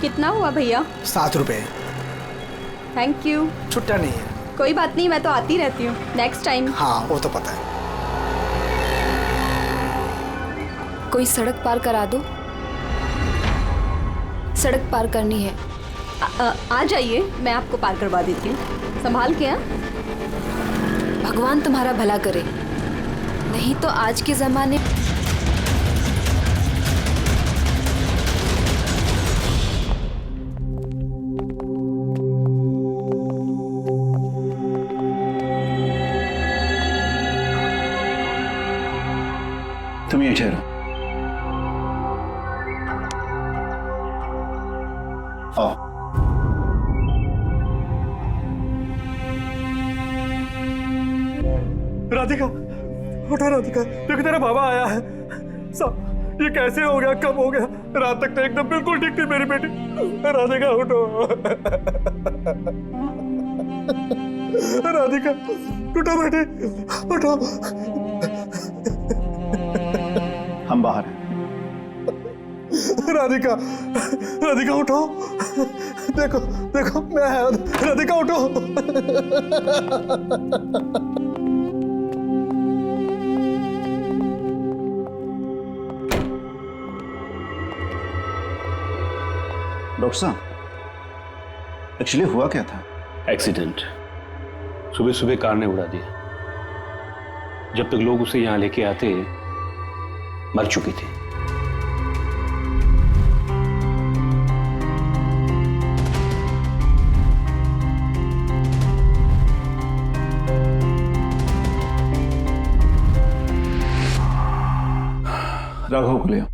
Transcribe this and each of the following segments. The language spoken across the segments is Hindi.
कितना हुआ भैया? 7 रुपए। Thank you. छुट्टा नहीं है। कोई बात नहीं, मैं तो आती रहती हूँ, नेक्स्ट टाइम। हाँ वो तो पता है। कोई सड़क पार करा दो, सड़क पार करनी है। आ जाइए, मैं आपको पार करवा देती हूँ, संभाल के। हाँ, भगवान तुम्हारा भला करे, नहीं तो आज के जमाने तुम ये ठहरो। आओ। राधिका, उठो राधिका, देखो तेरा बाबा आया है। सब ये कैसे हो गया, कब हो गया? रात तक तो एकदम बिल्कुल ठीक थी मेरी बेटी। राधिका उठो। राधिका उठो बेटी, उठो। हम बाहर हैं। राधिका, राधिका उठो। देखो देखो मैं आया। राधिका उठो। डॉक्टर साहब, एक्चुअली हुआ क्या था? एक्सीडेंट। सुबह सुबह कार ने उड़ा दिया। जब तक लोग उसे यहां लेके आते मर चुकी थी। राघव को ले आओ।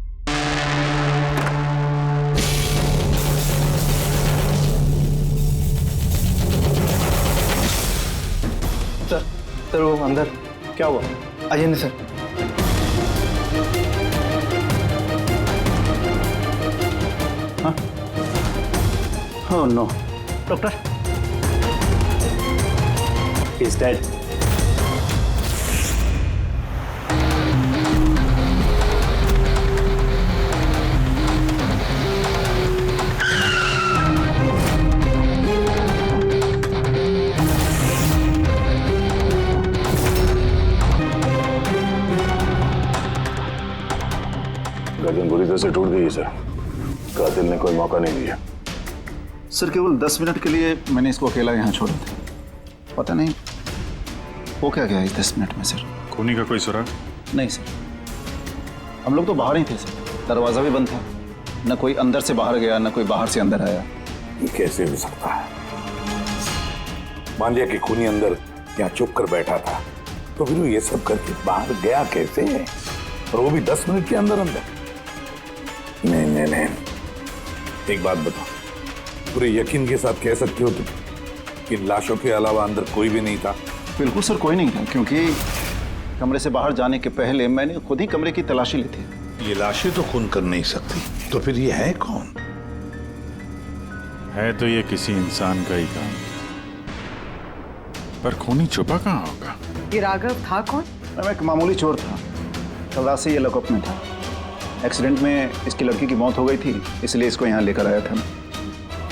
सर वो अंदर क्या हुआ? आइए नहीं सर। हाँ? Oh no, doctor. He's dead. गर्दन बुरी तरह से टूट गई है सर। कातिल ने कोई मौका नहीं दिया। सर केवल 10 मिनट के लिए मैंने इसको अकेला यहाँ छोड़ा था। पता नहीं वो क्या गया इस 10 मिनट में सर। खूनी का कोई सुराग? नहीं सर, हम लोग तो बाहर ही थे सर। दरवाजा भी बंद था, न कोई अंदर से बाहर गया न कोई बाहर से अंदर आया। ये कैसे हो सकता है? मान लिया कि खूनी अंदर यहाँ चुप कर बैठा था, तो फिर वो ये सब करके बाहर गया कैसे? और वो भी 10 मिनट के अंदर अंदर? नहीं नहीं नहीं, एक बात बताओ, पूरे यकीन के साथ कह सकते हो तुम कि लाशों के अलावा अंदर कोई भी नहीं था? बिल्कुल सर, कोई नहीं था, क्योंकि कमरे से बाहर जाने के पहले मैंने खुद ही कमरे की तलाशी ली थी। ये लाशें तो खून कर नहीं सकती, तो फिर ये है कौन? है तो ये किसी इंसान का ही काम, पर खूनी छुपा कहाँ होगा? ये राघव था कौन? मैं एक मामूली चोर था, कल रात से ये लॉकअप में था। एक्सीडेंट में इसकी लड़की की मौत हो गई थी, इसलिए इसको यहाँ लेकर आया था।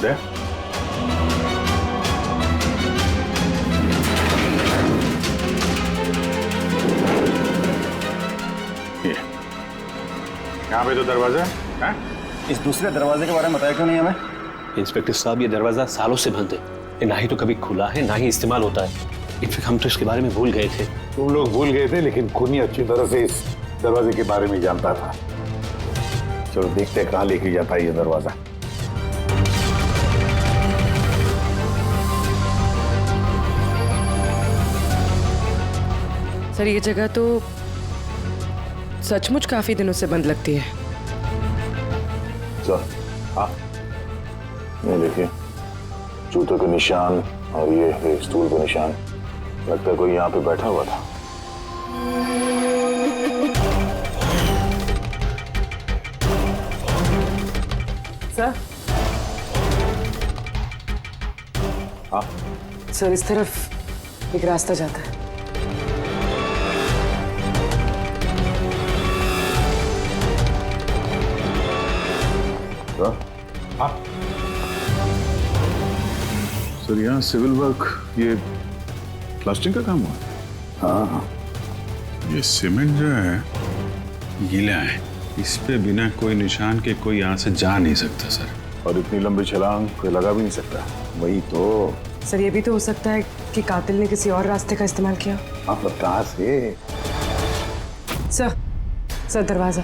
दे? यहाँ पे तो दरवाजा है। इस दूसरे दरवाजे के बारे में बताया क्यों नहीं हमें? इंस्पेक्टर साहब, ये दरवाजा सालों से बंद है। ये ना ही तो कभी खुला है ना ही इस्तेमाल होता है। इनफैक्ट हम तो इसके बारे में भूल गए थे। तुम लोग भूल गए थे, लेकिन खूनी अच्छी तरह से इस दरवाजे के बारे में जानता था। चलो देखते हैं कहाँ लेके जाता है ये दरवाजा। सर ये जगह तो सचमुच काफी दिनों से बंद लगती है। सर हाँ, ये देखिए जूतों के निशान और ये स्टूल के निशान, लगता है कोई यहाँ पे बैठा हुआ था। सर हाँ सर, इस तरफ एक रास्ता जाता है। सर यहाँ सिविल वर्क, ये प्लास्टिक का काम हुआ? हाँ, ये सीमेंट जो है गीला है, इस पे बिना कोई निशान के कोई यहाँ से जा नहीं सकता सर। और इतनी लंबी छलांग कोई लगा भी नहीं सकता। वही तो। सर ये भी तो हो सकता है कि कातिल ने किसी और रास्ते का इस्तेमाल किया। हाँ, पर कहाँ से? सर दरवाजा।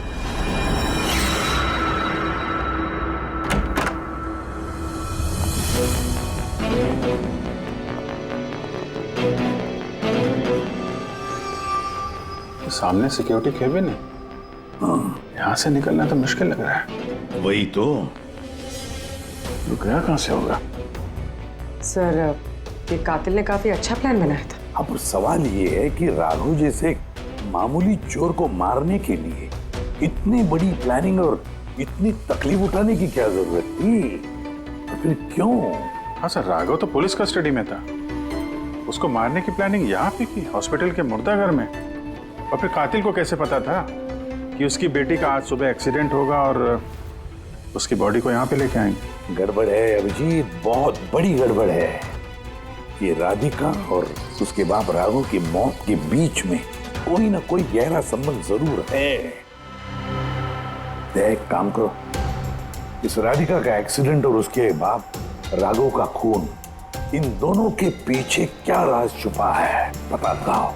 सामने सिक्योरिटी केबिन है, यहाँ से निकलना तो मुश्किल लग रहा है। वही तो। गया कहाँ से होगा? सर ये कातिल ने काफी अच्छा प्लान बनाया था। अब सवाल ये है कि राघव जैसे मामूली चोर को मारने के लिए इतनी बड़ी प्लानिंग और इतनी तकलीफ उठाने की क्या जरूरत थी? तो फिर क्यों? हाँ सर, राघव तो पुलिस कस्टडी में था, उसको मारने की प्लानिंग यहाँ पे की, हॉस्पिटल के मुर्दाघर में। और फिर कातिल को कैसे पता था कि उसकी बेटी का आज सुबह एक्सीडेंट होगा और उसकी बॉडी को यहाँ पे लेके आएंगे? गड़बड़ है अभिजीत, बहुत बड़ी गड़बड़ है। ये राधिका और उसके बाप राघव की मौत के बीच में कोई ना कोई गहरा संबंध जरूर है। एक काम करो, इस राधिका का एक्सीडेंट और उसके बाप राघव का खून, इन दोनों के पीछे क्या राज छुपा है पता लगाओ।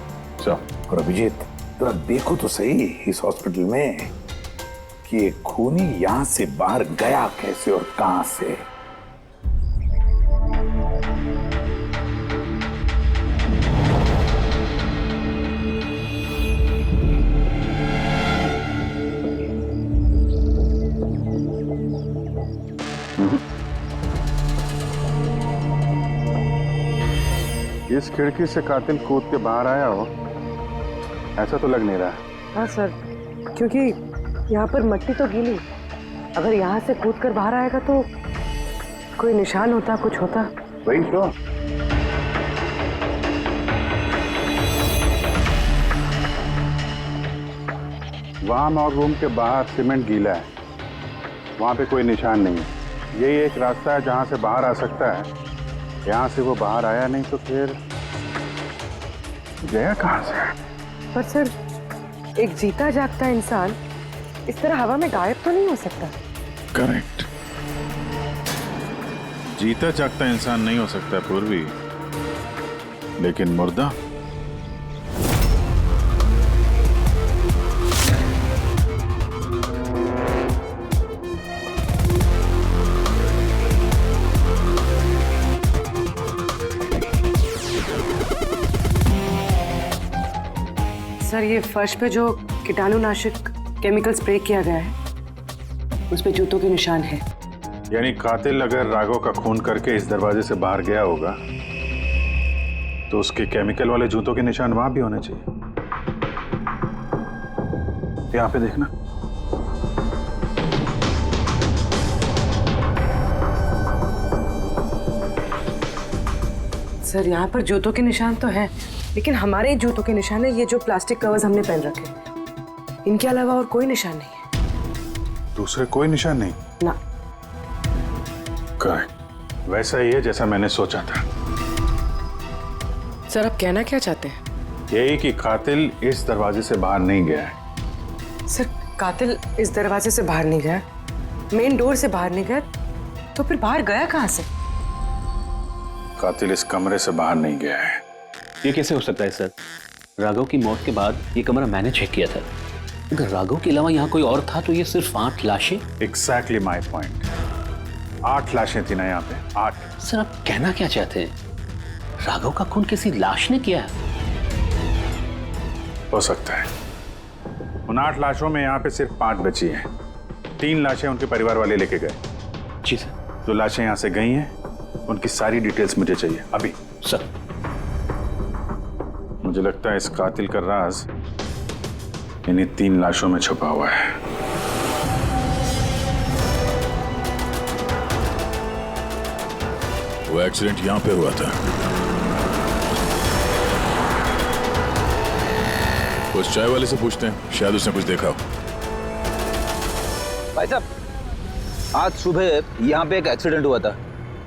और अभिजीत जरा देखो तो सही इस हॉस्पिटल में कि ये खूनी यहां से बाहर गया कैसे और कहां से। इस खिड़की से कातिल कूद के बाहर आया हो, ऐसा तो लग नहीं रहा। हाँ सर, क्योंकि यहाँ पर मट्टी तो गीली, अगर यहाँ से कूद कर बाहर आएगा तो कोई निशान होता, कुछ होता। वही तो। वहां और रूम के बाहर सीमेंट गीला है, वहां पे कोई निशान नहीं है। यही एक रास्ता है जहां से बाहर आ सकता है। यहाँ से वो बाहर आया नहीं तो फिर गया कहां से? पर सर एक जीता जागता इंसान इस तरह हवा में गायब तो नहीं हो सकता। करेक्ट, जीता जागता इंसान नहीं हो सकता पूर्वी, लेकिन मुर्दा सर ये फर्श पे जो कीटाणुनाशक केमिकल स्प्रे किया गया है उस पे जूतों के निशान है। यानी कातिल अगर राघव का खून करके इस दरवाजे से बाहर गया होगा तो उसके केमिकल वाले जूतों के निशान वहां भी होने चाहिए। यहाँ पे देखना। सर यहाँ पर जूतों के निशान तो है, लेकिन हमारे जूतों के निशान है ये जो प्लास्टिक कवर्स हमने पहन रखे हैं। इनके अलावा और कोई निशान नहीं है। दूसरे कोई निशान नहीं ना। करेक्ट, वैसा ही है जैसा मैंने सोचा था। सर आप कहना क्या चाहते हैं? यही कि कातिल इस दरवाजे से बाहर नहीं गया है। सर कातिल इस दरवाजे से बाहर नहीं गया, मेन डोर से बाहर नहीं गया, तो फिर बाहर गया कहाँ से? कातिल इस कमरे से बाहर नहीं गया है। ये कैसे हो सकता है सर? राघव की मौत के बाद ये कमरा मैंने चेक किया था। अगर राघव के अलावा यहाँ कोई और था तो ये सिर्फ 8 लाशें। Exactly my point. 8 लाशें थी ना यहाँ पे, 8। सर आप कहना क्या चाहते हैं? राघव का खून किसी लाश ने किया? हो सकता है। उन 8 लाशों में यहाँ पे सिर्फ 5 बची हैं। 3 लाशें उनके परिवार वाले लेके गए। जी सर। जो लाशें यहाँ से गई हैं उनकी सारी डिटेल्स मुझे चाहिए अभी। सर मुझे लगता है इस कातिल का राज इन्हीं 3 लाशों में छुपा हुआ है। वो एक्सीडेंट यहां पे हुआ था। उस चाय वाले से पूछते हैं, शायद उसने कुछ देखा हो। भाई साहब, आज सुबह यहाँ पे एक एक्सीडेंट हुआ था,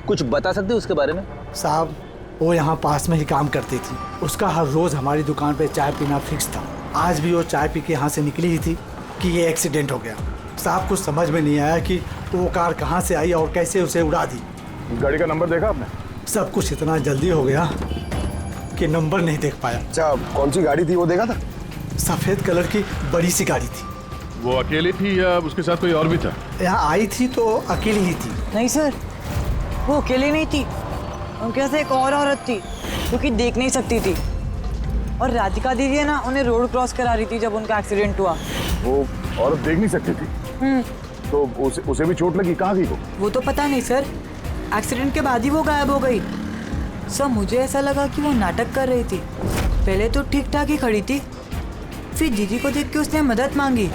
कुछ बता सकते हो उसके बारे में? साहब वो यहाँ पास में ही काम करती थी, उसका हर रोज हमारी दुकान पे चाय पीना फिक्स था। आज भी वो चाय पी के यहाँ से निकली ही थी कि ये एक्सीडेंट हो गया। साहब कुछ समझ में नहीं आया कि वो कार कहाँ से आई और कैसे उसे उड़ा दी। गाड़ी का नंबर देखा आपने? सब कुछ इतना जल्दी हो गया कि नंबर नहीं देख पाया। अच्छा कौन सी गाड़ी थी वो देखा था? सफेद कलर की बड़ी सी गाड़ी थी। वो अकेली थी या उसके साथ कोई और भी था? यहाँ आई थी तो अकेली ही थी। नहीं सर, वो अकेली नहीं थी, उनके साथ एक और औरत थी जो कि देख नहीं सकती थी। और राधिका दीदी है ना, उन्हें रोड क्रॉस करा रही थी जब उनका एक्सीडेंट हुआ। वो औरत देख नहीं सकती थी? तो उसे भी चोट लगी? कहाँ गई वो तो पता नहीं सर, एक्सीडेंट के बाद ही वो गायब हो गई। सर मुझे ऐसा लगा कि वो नाटक कर रही थी। पहले तो ठीक ठाक ही खड़ी थी, फिर दीदी को देख के उसने मदद मांगी।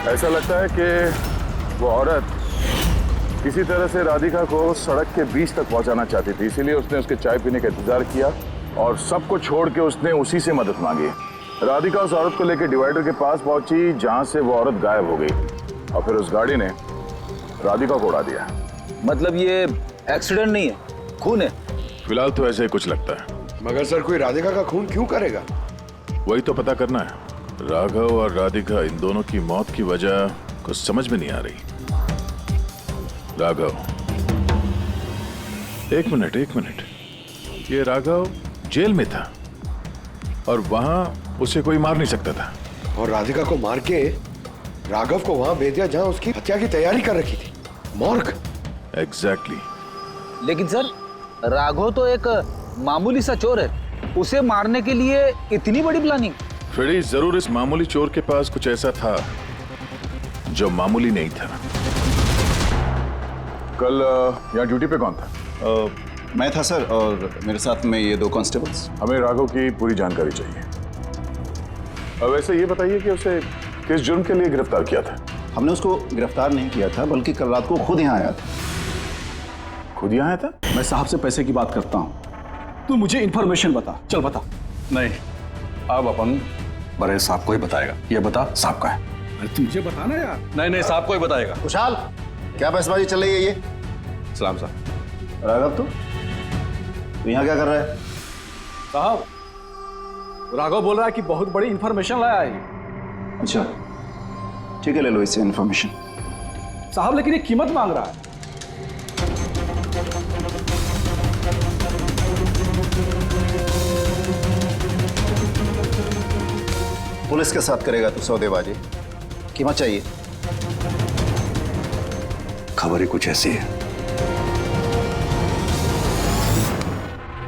ऐसा लगता है कि वो औरत किसी तरह से राधिका को सड़क के बीच तक पहुंचाना चाहती थी, इसीलिए उसने उसके चाय पीने का इंतजार किया और सबको छोड़ के उसने उसी से मदद मांगी। राधिका उस औरत को लेकर डिवाइडर के पास पहुंची जहां से वो औरत गायब हो गई और फिर उस गाड़ी ने राधिका को उड़ा दिया। मतलब ये एक्सीडेंट नहीं है, खून है? फिलहाल तो ऐसे ही कुछ लगता है। मगर सर कोई राधिका का खून क्यों करेगा? वही तो पता करना है। राघव और राधिका, इन दोनों की मौत की वजह कुछ समझ में नहीं आ रही। राघव, एक मिनट, ये राघव जेल में था और वहां उसे कोई मार नहीं सकता था, और राधिका को मार के राघव को वहां भेज दिया जहां उसकी हत्या की तैयारी कर रखी थी, मॉर्ग। एग्जैक्टली। लेकिन सर, राघव तो एक मामूली सा चोर है, उसे मारने के लिए इतनी बड़ी प्लानिंग? फ्रेडी, जरूर इस मामूली चोर के पास कुछ ऐसा था जो मामूली नहीं था। कल यहाँ ड्यूटी पे कौन था? मैं था सर, और मेरे साथ में ये 2 कांस्टेबल्स। हमें राघव की पूरी जानकारी चाहिए। अब वैसे ये बताइए कि उसे किस जुर्म के लिए गिरफ्तार किया था? हमने उसको गिरफ्तार नहीं किया था, बल्कि कल रात को खुद यहाँ आया था। खुद यहाँ आया था? मैं साहब से पैसे की बात करता हूँ, तू मुझे इन्फॉर्मेशन बता। चल बता। नहीं, अब अपन बड़े साहब को ही बताएगा। ये बता साहब का है। अरे तुझे बताना यार। नहीं, साहब को ही बताएगा। खुशहाल, क्या बहसबाजी चल रही है ये? सलाम साहब। राघव, तू यहाँ क्या कर रहा है? साहब, राघव बोल रहा है कि बहुत बड़ी इन्फॉर्मेशन लाया है। अच्छा, ठीक है, ले लो इससे इन्फॉर्मेशन। साहब लेकिन ये कीमत मांग रहा है। पुलिस के साथ करेगा तू सौदेबाजी? कीमत चाहिए? खबर ही कुछ ऐसी है।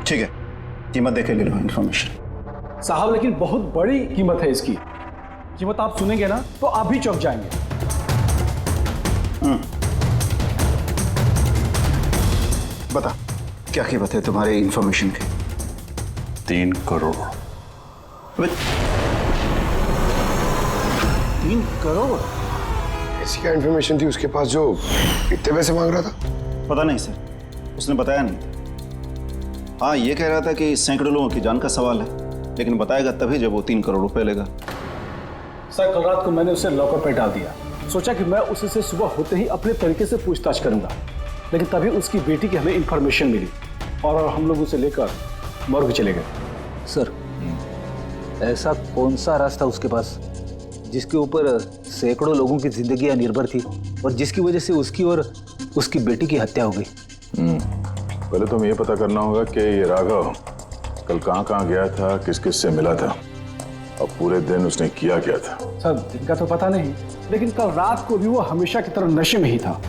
ठीक है, कीमत देके ले लो इन्फॉर्मेशन। साहब लेकिन बहुत बड़ी कीमत है इसकी। कीमत आप सुनेंगे ना तो आप भी चौंक जाएंगे। बता, क्या कीमत है तुम्हारे इन्फॉर्मेशन की? 3 करोड़। 3 करोड़? ऐसी क्या इन्फॉर्मेशन थी उसके पास जो इतने पैसे मांग रहा था? पता नहीं सर, उसने बताया नहीं। हाँ, ये कह रहा था कि सैकड़ों लोगों की जान का सवाल है, लेकिन बताएगा तभी जब वो 3 करोड़ रुपए लेगा। सर, कल रात को मैंने उसे लॉकर पे डाल दिया। सोचा कि मैं उससे सुबह होते ही अपने तरीके से पूछताछ करूंगा, लेकिन तभी उसकी बेटी की हमें इन्फॉर्मेशन मिली और हम लोग उसे लेकर मॉर्ग चले गए। सर, ऐसा कौन सा रास्ता उसके पास जिसके ऊपर सैकड़ों लोगों की जिंदगियां निर्भर थी और जिसकी वजह से उसकी और उसकी बेटी की हत्या हो गई? पहले तो हमें ये पता करना होगा कि ये राघव कल कहाँ गया था, किस किस से मिला था और पूरे दिन उसने किया क्या था। सर, दिन का तो पता नहीं, लेकिन कल रात को भी वो हमेशा की तरह नशे में ही था।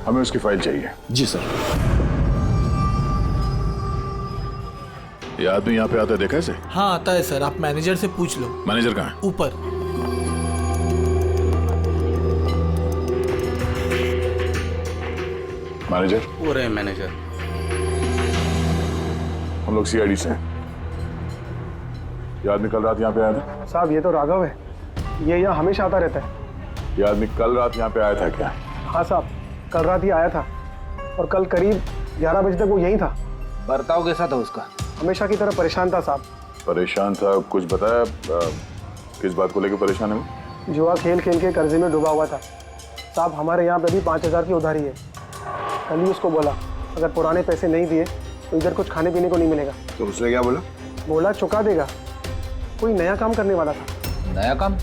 हमें उसकी फाइल चाहिए। जी सर। ये आदमी यहाँ पे आता है, देखा इसे? हाँ आता है सर, आप मैनेजर से पूछ लो। मैनेजर कहाँ है? ऊपर। मैनेजर? वो रहे मैनेजर। हम लोग सीआईडी से हैं। ये आदमी कल रात यहाँ पे आया था? साहब ये तो राघव है, ये यहाँ हमेशा आता रहता है। ये आदमी कल रात यहाँ पे आया था क्या? हाँ साहब, कल रात ही आया था और कल करीब 11 बजे तक वो यहीं था। बर्ताव कैसा था उसका? हमेशा की तरह परेशान था साहब। परेशान था? कुछ बताया किस बात को लेकर परेशान है? जुआ खेल खेल के कर्जे में डूबा हुआ था साहब। हमारे यहाँ पे भी 5,000 की उधारी है। कल ही उसको बोला अगर पुराने पैसे नहीं दिए तो इधर कुछ खाने पीने को नहीं मिलेगा। तो उसने क्या बोला? बोला चुका देगा। कोई नया काम करने वाला था। नया काम?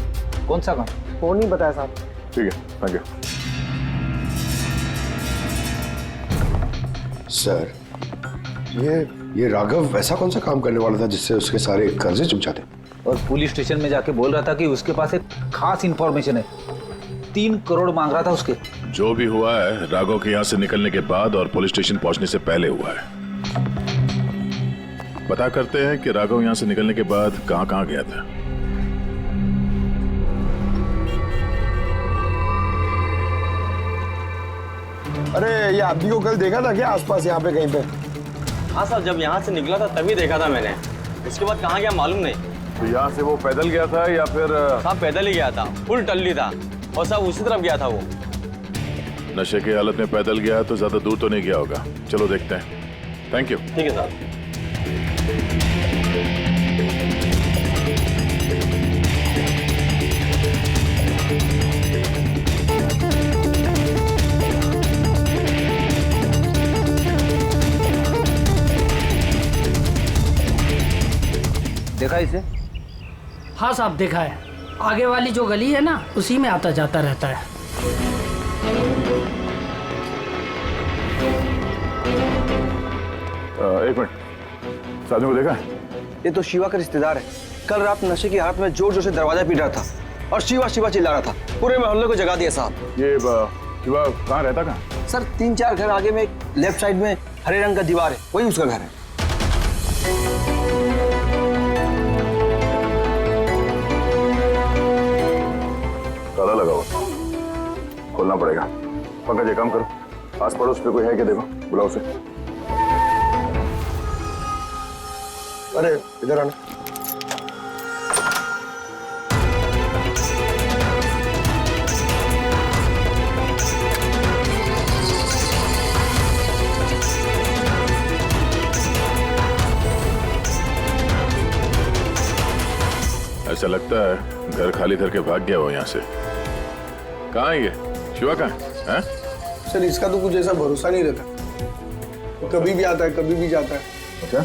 कौन सा काम? वो नहीं बताया साहब। ठीक है, थैंक यू। सर, ये राघव ऐसा कौन सा काम करने वाला था जिससे उसके सारे कर्जे चुक जाते? और पुलिस स्टेशन में जाके बोल रहा था कि उसके पास एक खास इंफॉर्मेशन है। 3 करोड़ मांग रहा था उसके। जो भी हुआ है राघव के यहाँ से निकलने के बाद और पुलिस स्टेशन पहुंचने से पहले हुआ है। पता करते हैं कि राघव यहाँ से निकलने के बाद कहाँ कहाँ गया था। अरे ये आदमी को कल देखा था क्या आसपास यहाँ पे कहीं पे? हाँ साहब, जब यहाँ से निकला था तभी देखा था मैंने। इसके बाद कहाँ गया मालूम नहीं। तो यहाँ से वो पैदल गया था या फिर? साहब पैदल ही गया था, फुल टल्ली था और साहब उसी तरफ गया था वो। नशे की हालत में पैदल गया तो ज्यादा दूर तो नहीं गया होगा। चलो देखते हैं। Thank you. ठीक है साहब। देखा इसे? हाँ साहब देखा है। आगे वाली जो गली है ना उसी में आता जाता रहता है। एक मिनट, साधु को देखा? ये तो शिवा का रिश्तेदार है। कल रात नशे की हालत में जोर जोर से दरवाजा पीट रहा था और शिवा शिवा चिल्ला रहा था। पूरे मोहल्ले को जगा दिया साहब। ये शिवा कहाँ रहता? कहाँ सर? 3-4 घर आगे में एक लेफ्ट साइड में हरे रंग का दीवार है, वही उसका घर है। ताला लगा हुआ, खोलना पड़ेगा। पंकज ये काम करो, आस पड़ोस पे कोई है क्या देखो, बुलाओ उसे। अरे इधर आना। ऐसा लगता है घर खाली करके भाग गया वो यहाँ से। कहाँ है ये शिवा? कहाँ है? सर इसका तो कुछ ऐसा भरोसा नहीं रहता। कभी भी आता है कभी भी जाता है। अच्छा,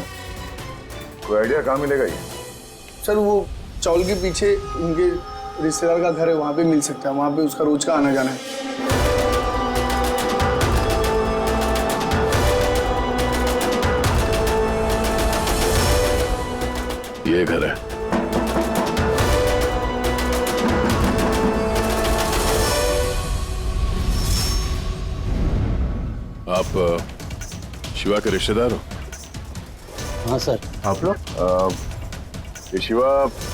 कोई आइडिया कहाँ मिलेगा ये? सर वो चौल के पीछे उनके रिश्तेदार का घर है, वहाँ पे मिल सकता है। वहाँ पे उसका रोज का आना जाना है। ये घर है। आप शिवा के रिश्तेदार हो? हाँ सर। आप लोग? ये शिवा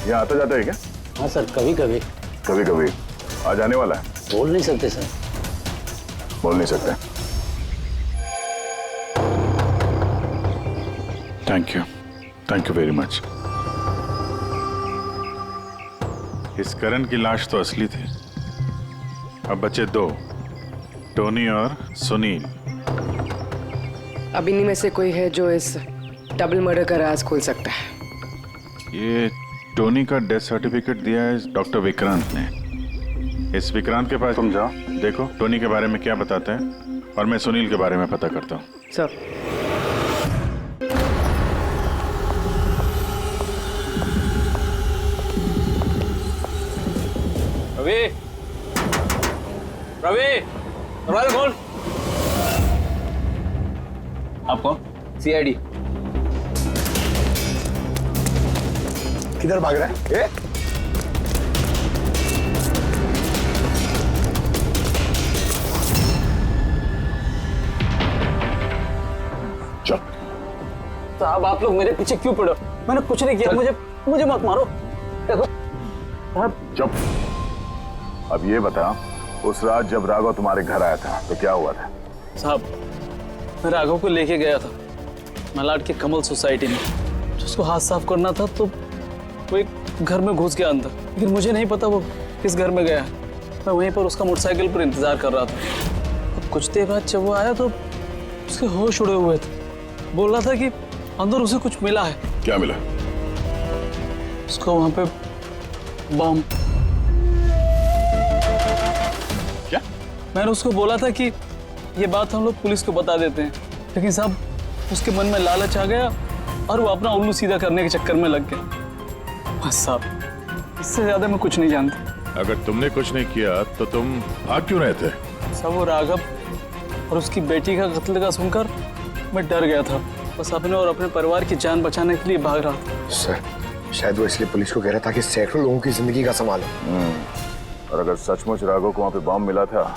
यहाँ आता जाता है क्या? हाँ सर, कभी कभी। कभी कभी आ जाने वाला है? बोल नहीं सकते सर। बोल नहीं सकते। Thank you very much. इस करण की लाश तो असली थी। अब बचे 2, टोनी और सुनील। अब इन्हीं में से कोई है जो इस डबल मर्डर का राज खोल सकता है। ये टोनी का डेथ सर्टिफिकेट दिया है डॉक्टर विक्रांत ने। इस विक्रांत के पास तुम जाओ, देखो टोनी के बारे में क्या बताते हैं, और मैं सुनील के बारे में पता करता हूँ। सर। रवि, रवि, दरवाजा खोल। आप कौन? CID। किधर भाग रहा है? ए? चल। साहब आप लोग मेरे पीछे क्यों पड़े? मैंने कुछ नहीं किया। मुझे मत मारो। देखो चुप। अब ये बता, उस रात जब राघव तुम्हारे घर आया था तो क्या हुआ था? साहब मैं राघव को लेके गया था मलाड के कमल सोसाइटी में। उसको हाथ साफ करना था तो वो एक घर में घुस गया अंदर, लेकिन मुझे नहीं पता वो किस घर में गया। मैं वहीं पर उसका मोटरसाइकिल पर इंतजार कर रहा था। अब कुछ देर बाद जब वो आया तो उसके होश उड़े हुए थे। बोल रहा था कि अंदर उसे कुछ मिला है। क्या मिला? उसको वहां पे बम। क्या? मैंने उसको बोला था कि ये बात हम लोग पुलिस को बता देते हैं, लेकिन साहब उसके मन में लालच आ गया और वो अपना उल्लू सीधा करने के चक्कर में लग गया। बस साहब, इससे ज्यादा मैं कुछ नहीं जानता। अगर तुमने कुछ नहीं किया तो तुम भाग क्यों रहे थे? सब वो राघव और उसकी बेटी का कत्ल का सुनकर मैं डर गया था। बस अपने और अपने परिवार की जान बचाने के लिए भाग रहा था। सर, शायद वो इसलिए पुलिस को कह रहा था कि सैकड़ों लोगों की जिंदगी का सवाल है। और अगर सचमुच राघव को वहां पे बॉम्ब मिला था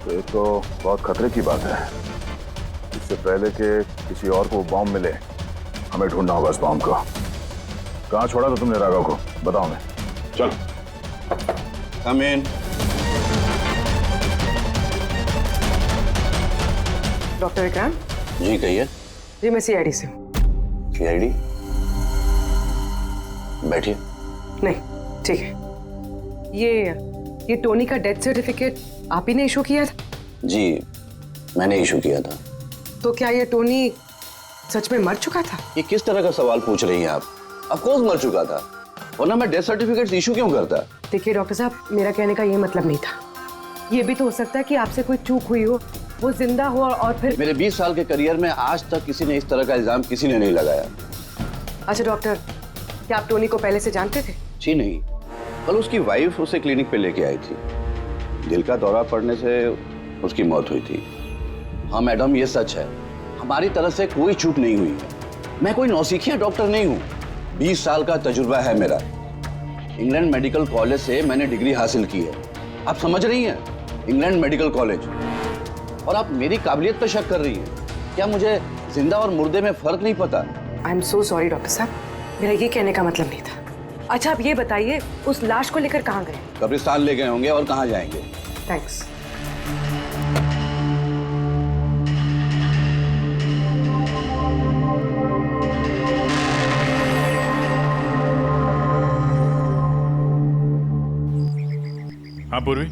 तो ये तो बहुत खतरे की बात है। इससे पहले कि किसी और को बॉम्ब मिले, हमें ढूंढना होगा इस बॉम्ब को। कहाँ छोड़ा था तुमने राघव को? बताओ। मैं चल। कम इन। डॉक्टर विक्रांत जी कहिए। जी मैं सीआईडी से हूँ। सीआईडी? बैठिए। नहीं ठीक है। ये टोनी का डेथ सर्टिफिकेट आप ही ने इशू किया था? जी मैंने इशू किया था। तो क्या ये टोनी सच में मर चुका था? ये किस तरह का सवाल पूछ रही हैं आप? ऑफ कोर्स मर चुका था, वरना मैं डेथ सर्टिफिकेट इशू क्यों करता? देखिए डॉक्टर साहब, मेरा कहने का ये मतलब नहीं था। ये भी तो हो सकता है कि आपसे कोई चूक हुई हो, वो जिंदा हो और फिर। मेरे 20 साल के करियर में आज तक किसी ने इस तरह का इल्जाम किसी ने नहीं लगाया। अच्छा डॉक्टर, क्या आप टोनी को पहले से जानते थे? जी नहीं, कल उसकी वाइफ उसे क्लिनिक पे लेके आई थी। दिल का दौरा पड़ने से उसकी मौत हुई थी। हाँ मैडम, ये सच है, हमारी तरफ से कोई चूक नहीं हुई है। मैं कोई नौसिखिया डॉक्टर नहीं हूँ, 20 साल का तजुर्बा है मेरा। इंग्लैंड मेडिकल कॉलेज से मैंने डिग्री हासिल की है। आप समझ रही हैं? England medical college. और आप मेरी काबिलियत पर शक कर रही हैं। क्या मुझे जिंदा और मुर्दे में फर्क नहीं पता? I am so sorry doctor साहब, मेरा ये कहने का मतलब नहीं था। अच्छा आप ये बताइए, उस लाश को लेकर कहाँ गए? कब्रिस्तान ले गए होंगे, और कहाँ जाएंगे। थैंक्स। हाँ पूर्वी,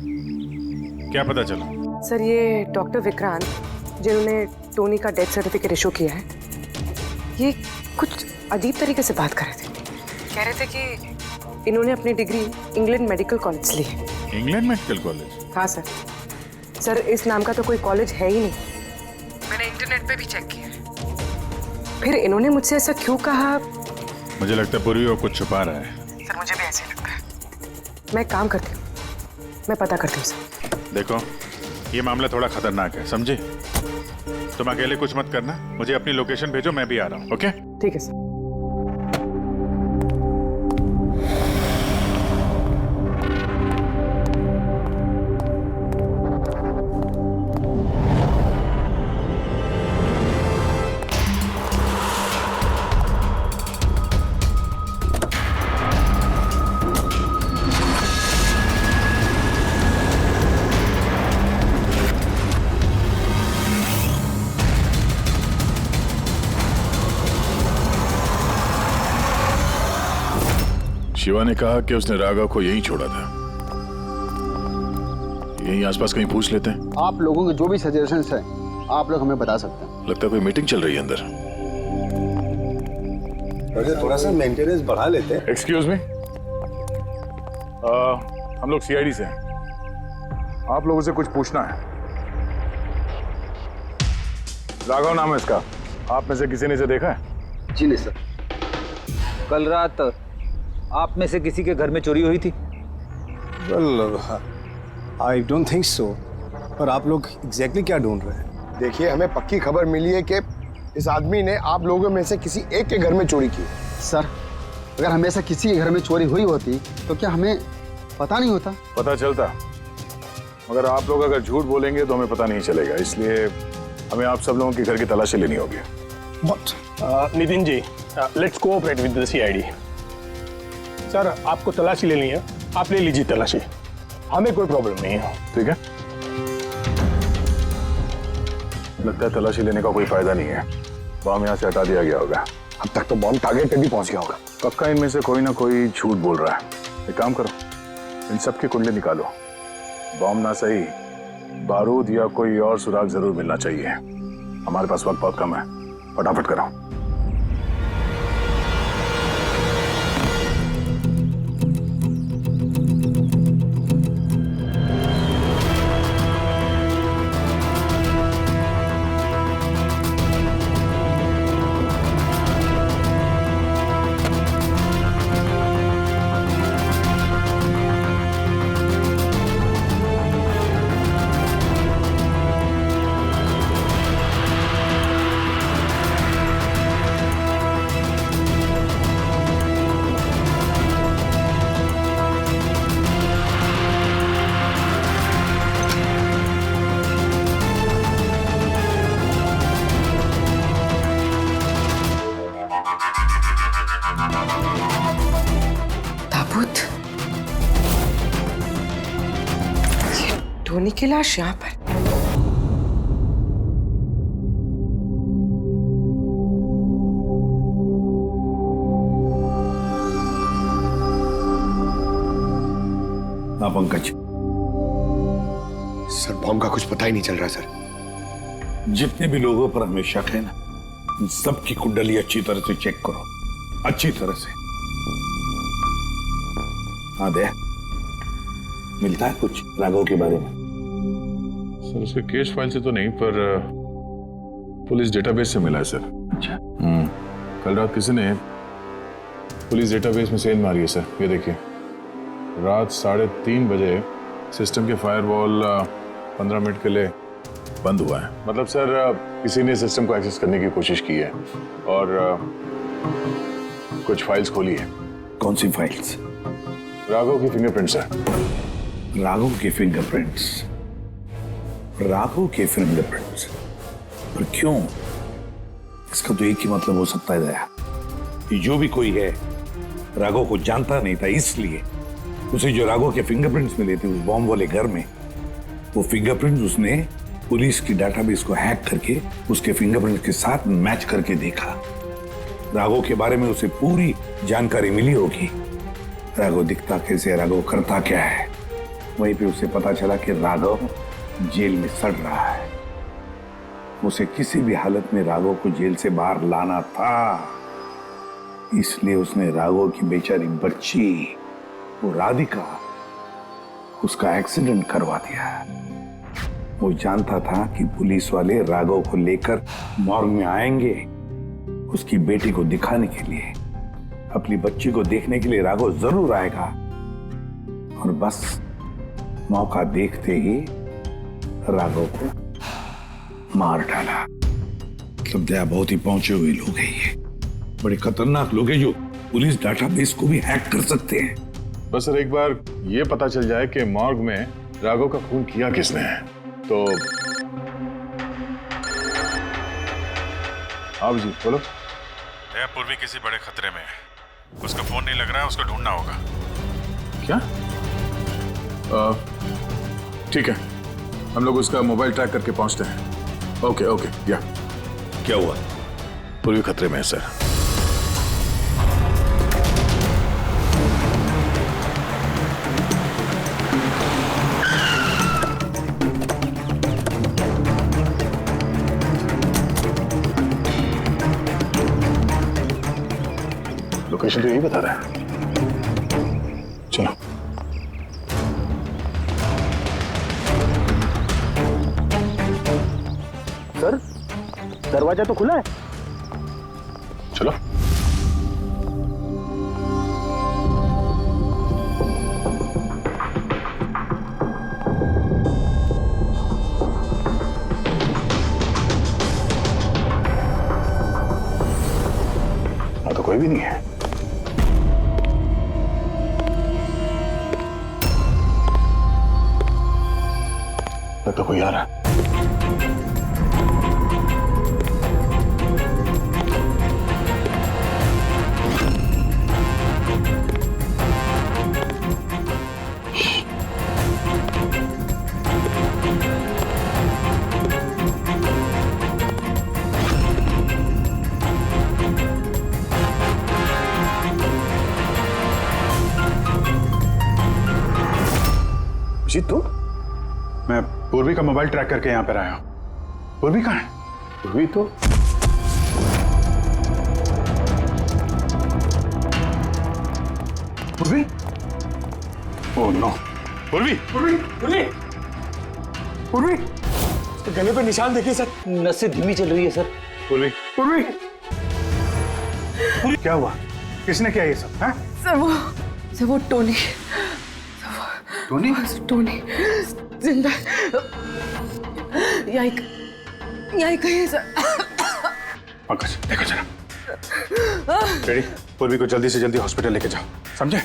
क्या पता चला? सर ये डॉक्टर विक्रांत जिन्होंने टोनी का डेथ सर्टिफिकेट इशू किया है, ये कुछ अजीब तरीके से बात कर रहे थे। कह रहे थे कि इन्होंने अपनी डिग्री इंग्लैंड मेडिकल कॉलेज से ली है। England medical college? हाँ सर। सर इस नाम का तो कोई कॉलेज है ही नहीं, मैंने इंटरनेट पे भी चेक किया है। फिर इन्होंने मुझसे ऐसा क्यों कहा? मुझे लगता है पूर्वी वो कुछ छुपा रहा है। सर मुझे भी ऐसे लगता है। मैं काम करती हूँ, मैं पता करती हूँ सर। देखो ये मामला थोड़ा खतरनाक है, समझे? तुम अकेले कुछ मत करना, मुझे अपनी लोकेशन भेजो, मैं भी आ रहा हूँ। ओके ठीक है सर। शिवा ने कहा कि उसने राघव को यहीं छोड़ा था। यहीं आसपास कहीं पूछ लेते हैं। आप लोगों के जो भी सजेशंस हैं आप लोग हमें बता सकते हैं। लगता है कोई मीटिंग चल रही है अंदर। थोड़ा सा मेंटेनेंस बढ़ा लेते हैं। एक्सक्यूज मी, हम लोग सीआईडी से हैं। आप लोगों से कुछ पूछना है। राघव नाम है इसका, आप में से किसी ने इसे देखा है? जी नहीं सर। कल रात आप में से किसी के घर में चोरी हुई थी? Well I don't think so. पर आप लोग एग्जैक्टली क्या ढूंढ रहे हैं? देखिए, हमें पक्की खबर मिली है कि इस आदमी ने आप लोगों में से किसी एक के घर में चोरी की। सर अगर हमेशा किसी के घर में चोरी हुई होती तो क्या हमें पता नहीं होता? पता चलता, मगर आप लोग अगर झूठ बोलेंगे तो हमें पता नहीं चलेगा, इसलिए हमें आप सब लोगों के घर की तलाशी लेनी होगी। Nitin ji, let's cooperate with the CID. Sir आपको तलाशी लेनी है, आप ले लीजिए तलाशी, हमें कोई प्रॉब्लम नहीं है। ठीक है, लगता है तलाशी लेने का कोई फायदा नहीं है। बॉम्ब यहाँ से हटा दिया गया होगा। अब तक तो बॉम्ब टारगेट पे भी पहुंच गया होगा। पक्का इनमें से कोई ना कोई झूठ बोल रहा है। एक काम करो, इन सब की कुंडली निकालो। बॉम्ब ना सही, बारूद या कोई और सुराग जरूर मिलना चाहिए। हमारे पास वक्त बहुत कम है, फटाफट करो। टोनी की लाश यहाँ पर। हाँ पंकज, सर बॉम्ब का कुछ पता ही नहीं चल रहा सर। जितने भी लोगों पर हमें शक है ना, उन सबकी कुंडली अच्छी तरह से चेक करो, अच्छी तरह से। हाँ दे, मिलता है कुछ राघव के बारे में? सर उसके केस फाइल से तो नहीं, पर पुलिस डेटाबेस से मिला है सर। अच्छा। कल रात किसी ने पुलिस डेटाबेस में सेंध मारी है सर। ये देखिए, रात 3:30 बजे सिस्टम के फायरवॉल 15 मिनट के लिए बंद हुआ है। मतलब सर किसी ने सिस्टम को एक्सेस करने की कोशिश की है और कुछ फाइल्स खोली है। कौन सी फाइल्स? राघव की फिंगरप्रिंट्स है। राघव के फिंगरप्रिंट्स? राघव के फिंगरप्रिंट्स? पर क्यों? इसका तो एक ही मतलब हो सकता है दया, कि जो भी कोई है राघव को जानता नहीं था, इसलिए उसे जो राघव के फिंगरप्रिंट्स मिले थे उस बॉम्ब वाले घर में, वो फिंगरप्रिंट्स उसने पुलिस की डाटाबेस को हैक करके उसके फिंगरप्रिंट्स के साथ मैच करके देखा। राघव के बारे में उसे पूरी जानकारी मिली होगी। राघव दिखता कैसे, राघव करता क्या है। वहीं पे उसे पता चला कि राघव जेल में सड़ रहा है। उसे किसी भी हालत में राघव को जेल से बाहर लाना था, इसलिए उसने राघव की बेचारी बच्ची, वो राधिका, उसका एक्सीडेंट करवा दिया। वो जानता था कि पुलिस वाले राघव को लेकर मॉर्ग में आएंगे उसकी बेटी को दिखाने के लिए। अपनी बच्ची को देखने के लिए राघव जरूर आएगा, और बस मौका देखते ही राघव को मार डाला। मतलब दया बहुत ही पहुंचे हुए लोग हैं ये, बड़े खतरनाक लोग हैं जो पुलिस डाटाबेस को भी हैक कर सकते हैं। बस सर एक बार ये पता चल जाए कि मॉर्ग में राघव का खून किया किसने है तो। हाँ जी बोलो। पूर्वी किसी बड़े खतरे में है, उसका फोन नहीं लग रहा है, उसको ढूंढना होगा। क्या? ठीक है, हम लोग उसका मोबाइल ट्रैक करके पहुंचते हैं। Okay okay. या क्या हुआ? पूर्वी खतरे में है सर। लोकेशन तो यही बता रहा है। चलो। सर दरवाजा तो खुला है। चलो। हाँ तो कोई भी नहीं है। तो कोई आ रहा है। जी तुम? मैं पूर्वी का मोबाइल ट्रैक करके यहाँ पर आया हूँ। पूर्वी कहाँ है? पूर्वी तो पूर्वी? Oh no. पूर्वी पूर्वी पूर्वी पूर्वी, उसके गले पे निशान देखिए सर। नसें धीमी चल रही है सर। पूर्वी पूर्वी पूर्वी, क्या हुआ? किसने किया ये सब? हैं? सर वो टोनी। टोनी? टोनी जिंदा यही कहीं है सर। पंकज देखो जरा। रेडी? पूर्वी को जल्दी से जल्दी हॉस्पिटल लेके जाओ, समझे?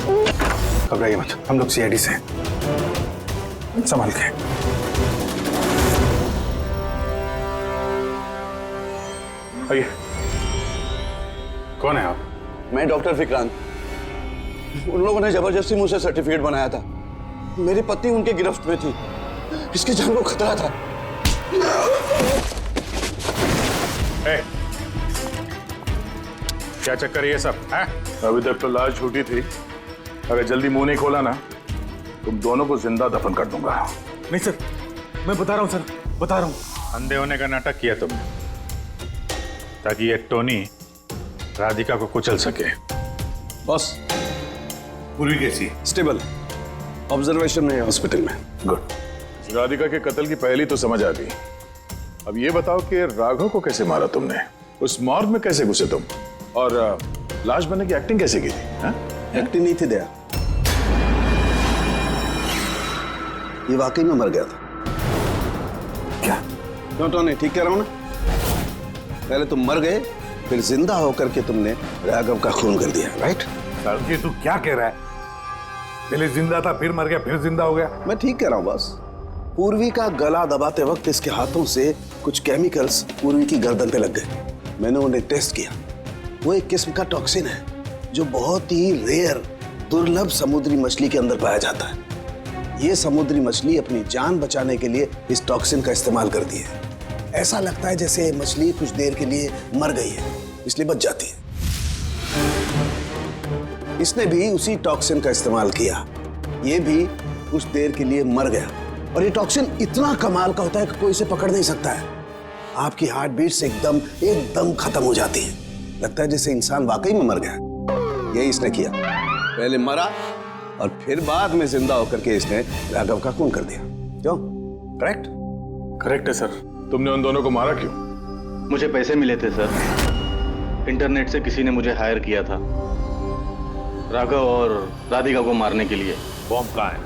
घबराइए मत, हम लोग सीआईडी से हैं। संभाल के। आइए। कौन है आप? मैं डॉक्टर विक्रांत। उन लोगों ने जबरदस्ती मुझसे सर्टिफिकेट बनाया था। मेरी पत्नी उनके गिरफ्त में थी, इसकी जान को खतरा था। क्या चक्कर है ये सब है? अभी तक तो लाश झूठी थी, अगर जल्दी मुंह नहीं खोला ना तुम दोनों को जिंदा दफन कर दूंगा। नहीं सर, मैं बता रहा हूँ सर, बता रहा हूँ। अंधे होने का नाटक किया तुमने ताकि ये टोनी राधिका को कुचल सके। बॉस, पूर्वी कैसी? स्टेबल, ऑब्जर्वेशन में हॉस्पिटल में। गुड। राधिका के कत्ल की पहली तो समझ आ गई। अब ये बताओ कि राघव को कैसे मारा तुमने? उस मॉर्ग में कैसे घुसे तुम? और लाश बनने की एक्टिंग कैसे की थी? एक्टिंग नहीं थी दया, ये वाकई में मर गया था। क्या? क्यों टोनी, ठीक कह रहा हूं ना? पहले तुम मर गए, फिर जिंदा होकर के तुमने राघव का खून कर दिया, राइट? ये तू क्या कह रहा है? पहले जिंदा था, फिर मर गया, फिर जिंदा हो गया। मैं ठीक कह रहा हूं बॉस। पूर्वी का गला दबाते वक्त इसके हाथों से कुछ केमिकल्स पूर्वी की गर्दन पे लग गए। मैंने उन्हें टेस्ट किया। वो एक किस्म का टॉक्सिन है जो बहुत ही रेयर, दुर्लभ समुद्री मछली के अंदर पाया जाता है। ये समुद्री मछली अपनी जान बचाने के लिए इस टॉक्सिन का इस्तेमाल करती है। ऐसा लगता है जैसे मछली कुछ देर के लिए मर गई है, इसलिए बच जाती है। इसने भी उसी टॉक्सिन का इस्तेमाल किया, ये भी कुछ देर के लिए मर गया। और ये टॉक्सिन इतना कमाल का होता है कि कोई इसे पकड़ नहीं सकता है। आपकी हार्ट बीट से एकदम खत्म हो जाती है, लगता है जैसे इंसान वाकई में मर गया। यही इसने किया, पहले मरा और फिर बाद में जिंदा होकर के इसने राघव का खून कर दिया। क्यों? करेक्ट? करेक्ट है सर। तुमने उन दोनों को मारा क्यों? मुझे पैसे मिले थे सर, इंटरनेट से किसी ने मुझे हायर किया था राघव और राधिका को मारने के लिए। बॉम्ब कहाँ है?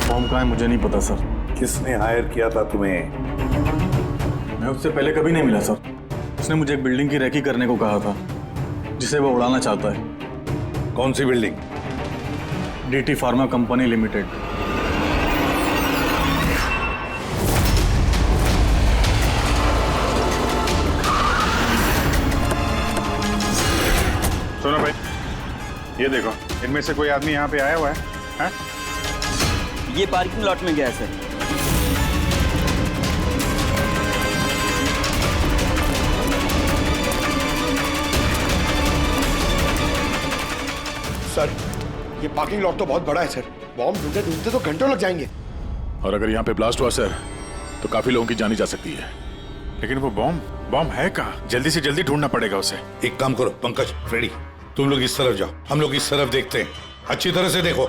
बॉम्ब कहाँ है मुझे नहीं पता सर। किसने हायर किया था तुम्हें? मैं उससे पहले कभी नहीं मिला सर। उसने मुझे एक बिल्डिंग की रेकी करने को कहा था जिसे वो उड़ाना चाहता है। कौन सी building? DT pharma company limited. सुनो भाई, ये देखो, इनमें से कोई आदमी यहाँ पे आया हुआ है? ये पार्किंग लॉट में गया है सर। सर, ये पार्किंग लॉट तो बहुत बड़ा है सर। बॉम्ब ढूंढते ढूंढते तो घंटों लग जाएंगे। और अगर यहाँ पे ब्लास्ट हुआ सर तो काफी लोगों की जानी जा सकती है। लेकिन वो बॉम्ब है कहाँ? जल्दी से जल्दी ढूंढना पड़ेगा उसे। एक काम करो पंकज, फ्रेडी, तुम लोग इस तरफ जाओ, हम लोग इस तरफ देखते हैं। अच्छी तरह से देखो।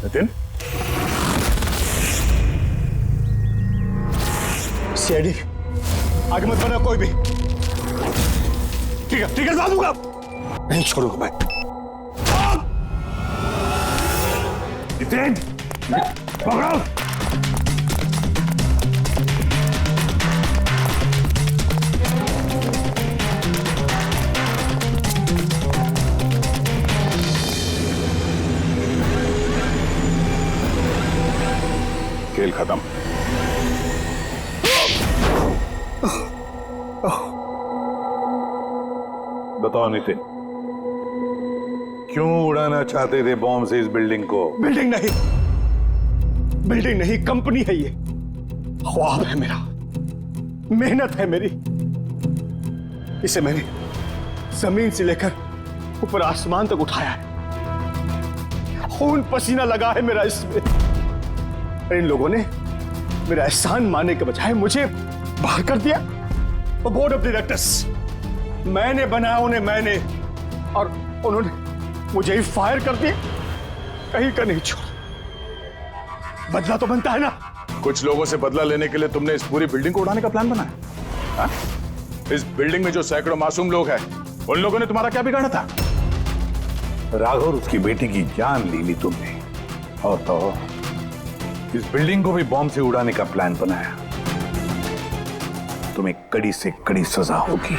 नितिन, सीआईडी आगे मत बढ़ना कोई भी। ठीक है ला दूंगा, नहीं छोड़ूंगा मैं। नितिन, पकड़ो। खेल खत्म। बताओ नितिन, क्यों उड़ाना चाहते थे बॉम्ब से इस बिल्डिंग को? बिल्डिंग नहीं, कंपनी है ये। ख्वाब है मेरा, मेहनत है मेरी। इसे मैंने जमीन से लेकर ऊपर आसमान तक उठाया है। खून पसीना लगा है मेरा इसमें। इन लोगों ने मेरा एहसान मानने के बजाय मुझे बाहर कर दिया। वो बोर्ड ऑफ डायरेक्टर्स मैंने बनाया उन्हें, मैंने, और उन्होंने मुझे ही फायर कर दिया। कहीं का नहीं छोड़ा। बदला तो बनता है ना। कुछ लोगों से बदला लेने के लिए तुमने इस पूरी बिल्डिंग को उड़ाने का प्लान बनाया? हाँ? इस बिल्डिंग में जो सैकड़ों मासूम लोग हैं, उन लोगों ने तुम्हारा क्या बिगाड़ा था? राघव और उसकी बेटी की जान ली तुमने, और तो इस बिल्डिंग को भी बॉम्ब से उड़ाने का प्लान बनाया। तुम्हें कड़ी से कड़ी सजा होगी।